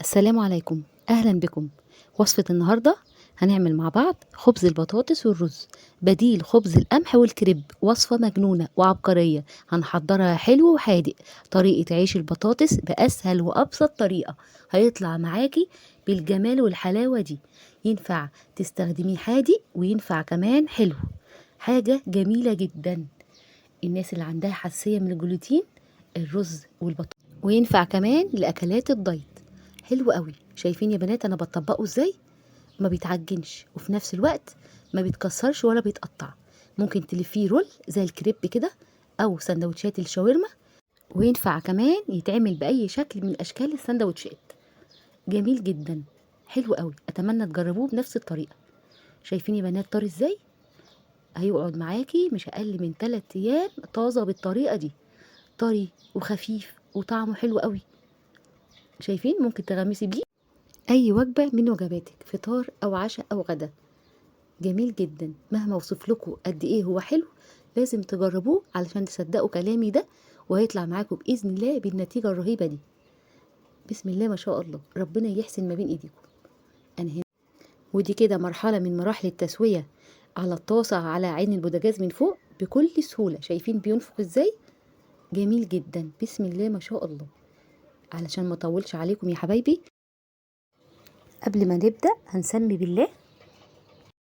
السلام عليكم، أهلا بكم. وصفة النهاردة هنعمل مع بعض خبز البطاطس والرز بديل خبز القمح والكريب. وصفة مجنونة وعبقرية هنحضرها حلو وحادق. طريقة عيش البطاطس بأسهل وأبسط طريقة هيطلع معاكي بالجمال والحلاوة دي. ينفع تستخدميه حادق وينفع كمان حلو، حاجة جميلة جدا. الناس اللي عندها حساسية من الجلوتين، الرز والبطاطس، وينفع كمان لأكلات الدايت. حلو قوي. شايفين يا بنات انا بطبقه ازاي؟ ما بيتعجنش وفي نفس الوقت ما بيتكسرش ولا بيتقطع. ممكن تلفيه رول زي الكريب كده او سندوتشات الشاورما، وينفع كمان يتعمل باي شكل من اشكال السندوتشات. جميل جدا، حلو قوي. اتمنى تجربوه بنفس الطريقه. شايفين يا بنات طري ازاي؟ هيقعد معاكي مش اقل من 3 ايام طازه بالطريقه دي. طري وخفيف وطعمه حلو قوي. شايفين؟ ممكن تغمسي بيه اي وجبه من وجباتك، فطار او عشاء او غدا. جميل جدا. مهما اوصف لكم قد ايه هو حلو، لازم تجربوه علشان تصدقوا كلامي ده، وهيطلع معاكم باذن الله بالنتيجه الرهيبه دي. بسم الله ما شاء الله، ربنا يحسن ما بين ايديكم. انا هنا ودي كده مرحله من مراحل التسويه على الطاسه على عين البوتاجاز من فوق بكل سهوله. شايفين بينفخ ازاي؟ جميل جدا. بسم الله ما شاء الله. علشان ما اطولش عليكم يا حبايبي، قبل ما نبدا هنسمي بالله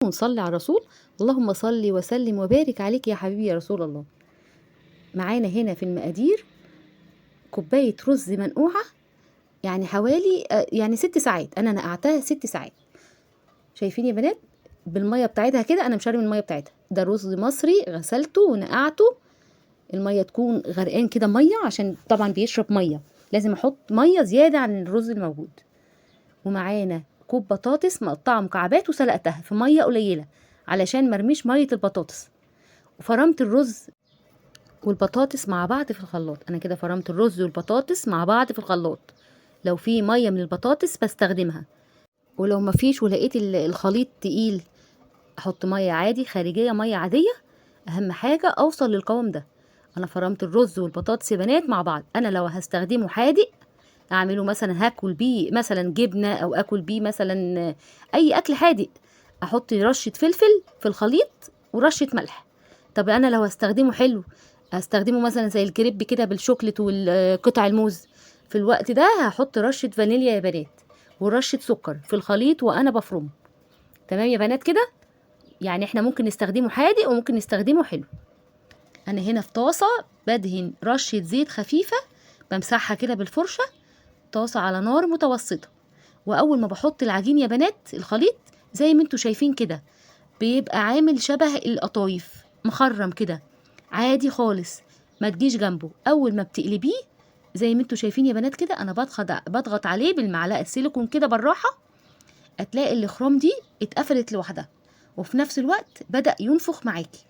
ونصلي على الرسول. اللهم صل وسلم وبارك عليك يا حبيبي يا رسول الله. معانا هنا في المقادير كوباية رز منقوعة، يعني حوالي يعني 6 ساعات. انا نقعتها 6 ساعات. شايفين يا بنات؟ بالمية بتاعتها كده، انا مش هرمي المية بتاعتها. ده رز مصري غسلته ونقعته. المية تكون غرقان كده مية، عشان طبعا بيشرب مية، لازم احط مية زيادة عن الرز الموجود. ومعانا كوب بطاطس مقطعة مكعبات وسلقتها في مية قليلة علشان مرميش مية البطاطس. وفرمت الرز والبطاطس مع بعض في الخلاط. انا كده فرمت الرز والبطاطس مع بعض في الخلاط. لو في ميه من البطاطس بستخدمها، ولو ما فيش ولقيت الخليط تقيل احط ميه عادي خارجيه، ميه عاديه. اهم حاجه اوصل للقوام ده. انا فرمت الرز والبطاطس يا بنات مع بعض. انا لو هستخدمه حادق اعمله مثلا هاكل بيه مثلا جبنه، او اكل بيه مثلا اي اكل حادق، احط رشه فلفل في الخليط ورشه ملح. طب انا لو هستخدمه حلو، هستخدمه مثلا زي الكريب كده بالشوكليت والقطع الموز، في الوقت ده هحط رشه فانيليا يا بنات ورشه سكر في الخليط وانا بفرمه. تمام يا بنات كده؟ يعني احنا ممكن نستخدمه حادق وممكن نستخدمه حلو. انا هنا في طاسه بدهن رشه زيت خفيفه، بمسحها كده بالفرشه. طاسه على نار متوسطه. واول ما بحط العجين يا بنات الخليط زي ما انتوا شايفين كده، بيبقى عامل شبه القطايف، مخرم كده عادي خالص. ما تجيش جنبه. اول ما بتقلبيه زي ما انتوا شايفين يا بنات كده، انا بضغط عليه بالمعلقه السيليكون كده بالراحه، هتلاقي الاخرام دي اتقفلت لوحدها، وفي نفس الوقت بدأ ينفخ معاكي.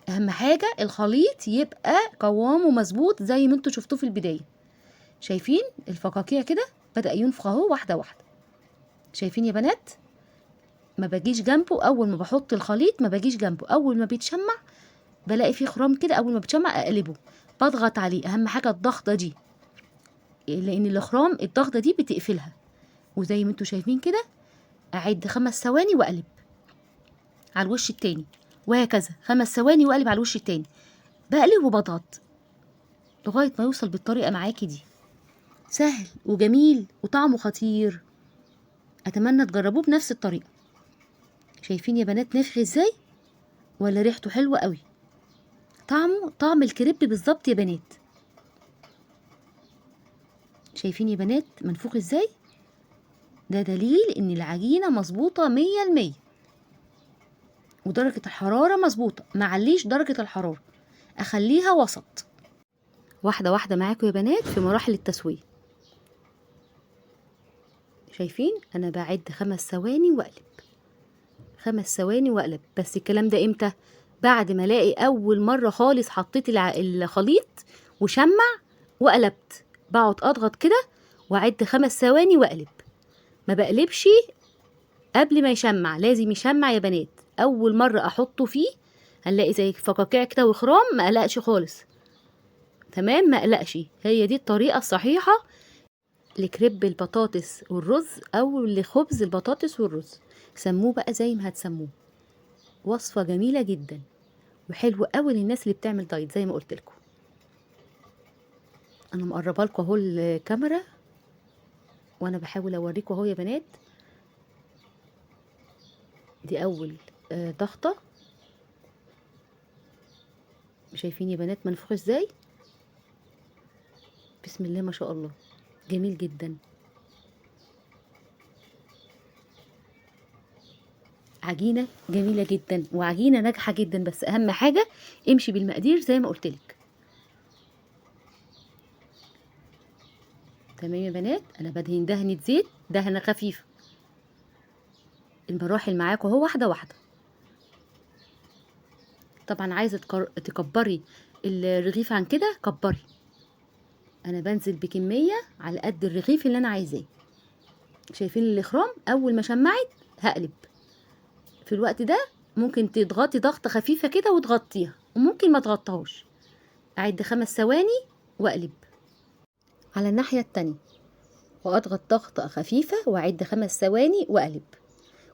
اهم حاجه الخليط يبقى قوامه مظبوط زي ما انتوا شفتوه في البدايه. شايفين الفقاقيع كده بدأ ينفخ اهو واحده واحده. شايفين يا بنات؟ ما باجيش جنبه. اول ما بحط الخليط ما باجيش جنبه. اول ما بيتشمع بلاقي فيه خرام كده، اول ما بتشمع اقلبه، بضغط عليه. اهم حاجه الضغطه دي، لان الاخرام الضغطه دي بتقفلها. وزي ما انتوا شايفين كده، اعد 5 ثواني واقلب على الوش التاني، وهكذا 5 ثواني واقلب على الوش التاني. بقلب وبضغط لغايه ما يوصل بالطريقه معاكي دي. سهل وجميل وطعمه خطير. اتمنى تجربوه بنفس الطريقه. شايفين يا بنات نفخ ازاي؟ ولا ريحته حلوه قوي؟ طعمه طعم الكريب بالظبط يا بنات. شايفين يا بنات منفوخ ازاي؟ ده دليل ان العجينة مظبوطة 100%، ودرجة الحرارة مظبوطة. معليش درجة الحرارة، اخليها وسط. واحدة واحدة معاكم يا بنات في مراحل التسوية. شايفين انا بعد 5 ثواني واقلب. 5 ثواني واقلب. بس الكلام ده امتى؟ بعد ما الاقي اول مرة خالص حطيت الخليط وشمع وقلبت. بقعد اضغط كده واعد 5 ثواني واقلب. ما بقلبش قبل ما يشمع. لازم يشمع يا بنات. اول مره احطه فيه هنلاقي زي فقاقيع كده وخرام، ما قلقش خالص. تمام، ما قلقش. هي دي الطريقه الصحيحه لكريب البطاطس والرز او لخبز البطاطس والرز، سموه بقى زي ما هتسموه. وصفة جميلة جدا وحلوة قوي للناس اللي بتعمل دايت زي ما قلت لكم. انا مقربه لكم اهو الكاميرا وانا بحاول اوريكم اهو يا بنات. دي اول ضغطه. شايفين يا بنات منفوخ ازاي؟ بسم الله ما شاء الله، جميل جدا. عجينه جميله جدا وعجينه ناجحه جدا، بس اهم حاجه امشي بالمقادير زي ما قلت لك. تمام يا بنات، انا بدهن دهنه زيت، دهنه خفيفه. المراحل معاكم اهو واحده واحده. طبعا عايزه تكبري الرغيف عن كده كبري. انا بنزل بكميه على قد الرغيف اللي انا عايزاه. شايفين الاخرام؟ اول ما شمعت هقلب. في الوقت ده ممكن تضغطي ضغطه خفيفه كده وتغطيها، وممكن ما تغطيهاش. اعد 5 ثواني واقلب على الناحيه التانية، واضغط ضغطه خفيفه واعد 5 ثواني واقلب،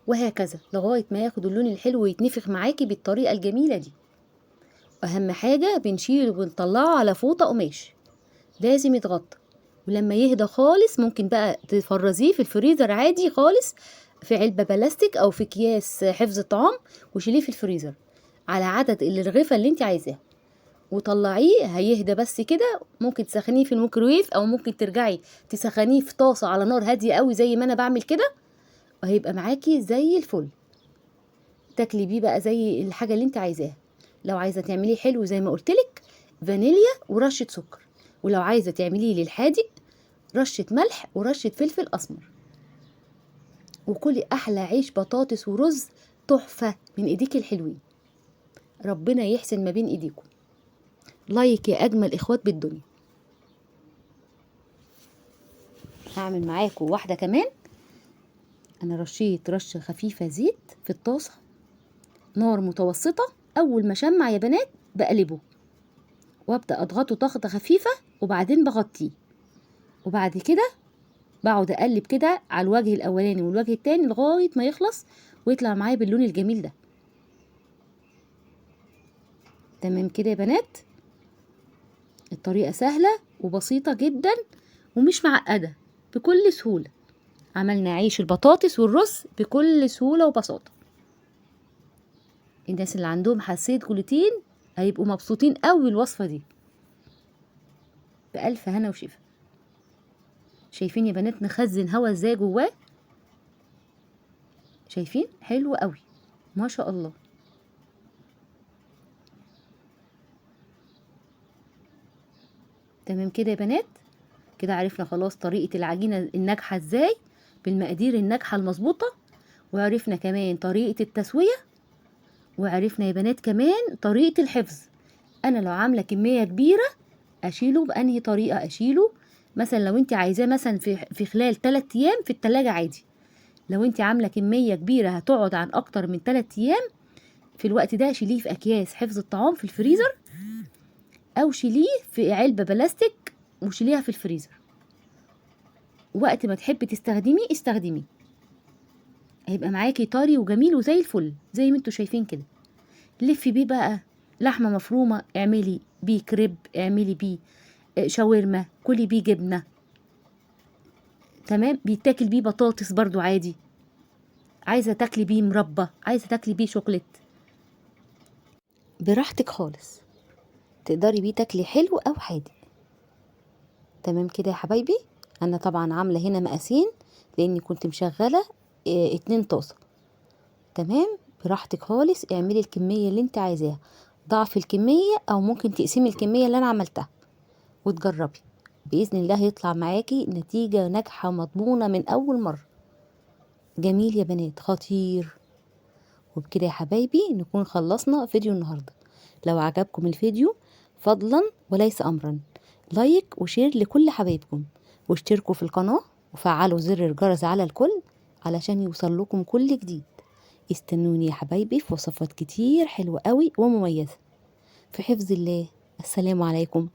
وهكذا لغايه ما ياخد اللون الحلو ويتنفخ معاكي بالطريقه الجميله دي. اهم حاجه بنشيله وبنطلعه على فوطه قماش، لازم يتغطى. ولما يهدى خالص ممكن بقى تفرزيه في الفريزر عادي خالص، في علبة بلاستيك او في اكياس حفظ طعام، وشيليه في الفريزر على عدد الرغيفة اللي انت عايزاه، وطلعيه هيهدى بس كده. ممكن تسخنيه في الميكرويف او ممكن ترجعي تسخنيه في طاسة على نار هادية قوي زي ما انا بعمل كده، وهيبقى معاكي زي الفل. تاكلي بيه بقى زي الحاجة اللي انت عايزاها. لو عايزة تعمليه حلو زي ما قلتلك، فانيليا ورشة سكر، ولو عايزة تعمليه للحادق رشة ملح ورشة فلفل أسمر. وكلي أحلى عيش بطاطس ورز تحفة من إيديك الحلوين. ربنا يحسن ما بين إيديكم. لايك يا أجمل إخوات بالدنيا. هعمل معاكم واحدة كمان. أنا رشيت رشة خفيفة زيت في الطاسة، نار متوسطة. أول ما شمع يا بنات بقلبه وابدأ أضغطه ضغطة خفيفة، وبعدين بغطيه، وبعد كده بقعد اقلب كده على الوجه الاولاني والوجه التاني لغايه ما يخلص ويطلع معايا باللون الجميل ده. تمام كده يا بنات. الطريقه سهله وبسيطه جدا ومش معقده، بكل سهوله عملنا عيش البطاطس والرز بكل سهوله وبساطه. الناس اللي عندهم حساسيه جلوتين هيبقوا مبسوطين قوي الوصفه دي. بألف هنا وشفا. شايفين يا بنات مخزن هوا ازاي جواه؟ شايفين؟ حلو قوي ما شاء الله. تمام كده يا بنات. كده عرفنا خلاص طريقة العجينة الناجحة ازاي بالمقادير الناجحة المظبوطة، وعرفنا كمان طريقة التسوية، وعرفنا يا بنات كمان طريقة الحفظ. انا لو عاملة كمية كبيرة اشيله بانهي طريقة اشيله. مثلا لو انت عايزاه مثلا في خلال 3 ايام في التلاجة عادي. لو انت عاملة كمية كبيرة هتقعد عن اكتر من 3 ايام، في الوقت ده شيليه في اكياس حفظ الطعام في الفريزر، او شيليه في علبة بلاستيك وشيليها في الفريزر. وقت ما تحبي تستخدميه استخدميه، هيبقى معاكي طري وجميل وزي الفل زي ما انتوا شايفين كده. لفي بيه بقى لحمه مفرومه، اعملي بيه كريب، اعملي بيه شاورما، كلي بيه جبنه. تمام. بيتاكل بيه بطاطس برضو عادي. عايزه تاكلي بيه مربى، عايزه تاكلي بيه شوكليت، براحتك خالص. تقدري بيه تاكلي حلو او حادق. تمام كده يا حبايبي. انا طبعا عامله هنا مقاسين لاني كنت مشغله 2 طاسه. تمام. براحتك خالص، اعملي الكميه اللي انت عايزاها، ضعف الكميه او ممكن تقسمي الكميه اللي انا عملتها وتجربي. باذن الله هيطلع معاكي نتيجه ناجحه مضمونه من اول مره. جميل يا بنات، خطير. وبكده يا حبايبي نكون خلصنا فيديو النهارده. لو عجبكم الفيديو فضلا وليس امرا لايك وشير لكل حبايبكم، واشتركوا في القناه وفعلوا زر الجرس على الكل علشان يوصل لكم كل جديد. استنوني يا حبايبي في وصفات كتير حلوة قوي ومميزة. في حفظ الله. السلام عليكم.